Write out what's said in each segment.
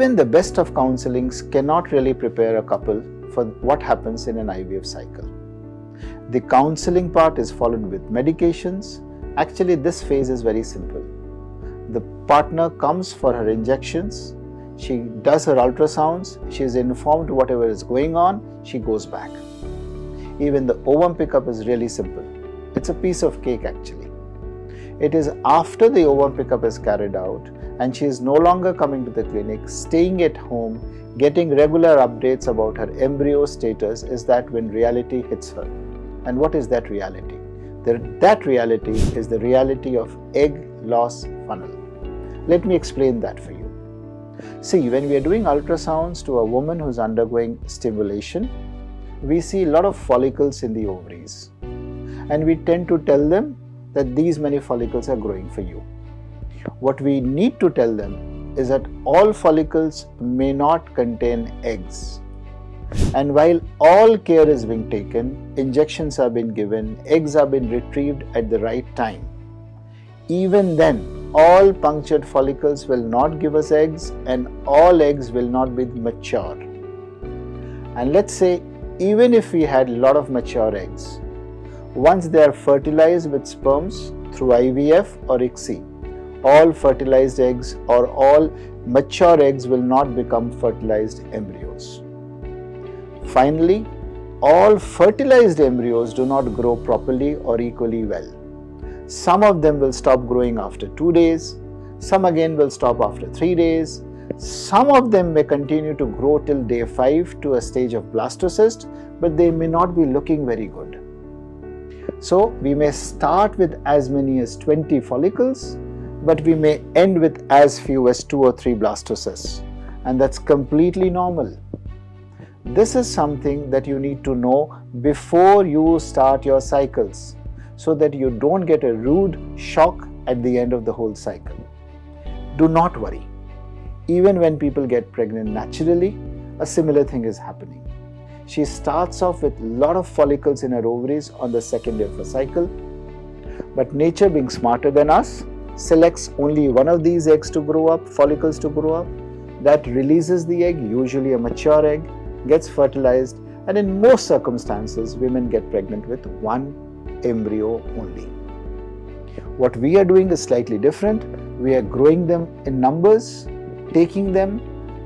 Even the best of counselings cannot really prepare a couple for what happens in an IVF cycle. The counselling part is followed with medications. Actually, this phase is very simple. The partner comes for her injections, she does her ultrasounds, she is informed whatever is going on, she goes back. Even the ovum pickup is really simple. It's a piece of cake actually. It is after the ovum pickup is carried out and she is no longer coming to the clinic, staying at home, getting regular updates about her embryo status is that when reality hits her. And what is that reality? That reality is the reality of egg loss funnel. Let me explain that for you. See, when we are doing ultrasounds to a woman who's undergoing stimulation, we see a lot of follicles in the ovaries. And we tend to tell them that these many follicles are growing for you. What we need to tell them is that all follicles may not contain eggs. And while all care is being taken, injections are being given, eggs are being retrieved at the right time, even then all punctured follicles will not give us eggs and all eggs will not be mature. And let's say even if we had a lot of mature eggs, once they are fertilized with sperms through IVF or ICSI, all fertilized eggs or all mature eggs will not become fertilized embryos. Finally, all fertilized embryos do not grow properly or equally well. Some of them will stop growing after 2 days, some again will stop after 3 days, some of them may continue to grow till day 5 to a stage of blastocyst, but they may not be looking very good. So we may start with as many as 20 follicles, but we may end with as few as 2 or 3 blastocysts, and that's completely normal. This is something that you need to know before you start your cycles so that you don't get a rude shock at the end of the whole cycle. Do not worry. Even when people get pregnant naturally, a similar thing is happening. She starts off with a lot of follicles in her ovaries on the second day of her cycle, but nature, being smarter than us, selects only one of these eggs to grow up, follicles to grow up. That releases the egg, usually a mature egg, gets fertilized, and in most circumstances women get pregnant with one embryo only. What we are doing is slightly different. We are growing them in numbers, taking them,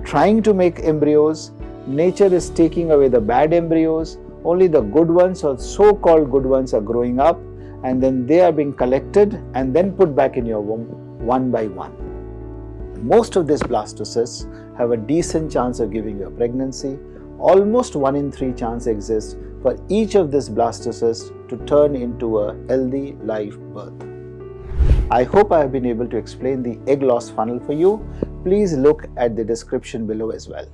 trying to make embryos. Nature is taking away the bad embryos, only the good ones or so-called good ones are growing up, and then they are being collected and then put back in your womb one by one. Most of these blastocysts have a decent chance of giving you a pregnancy. Almost 1 in 3 chance exists for each of these blastocysts to turn into a healthy live birth. I hope I have been able to explain the egg loss funnel for you. Please look at the description below as well.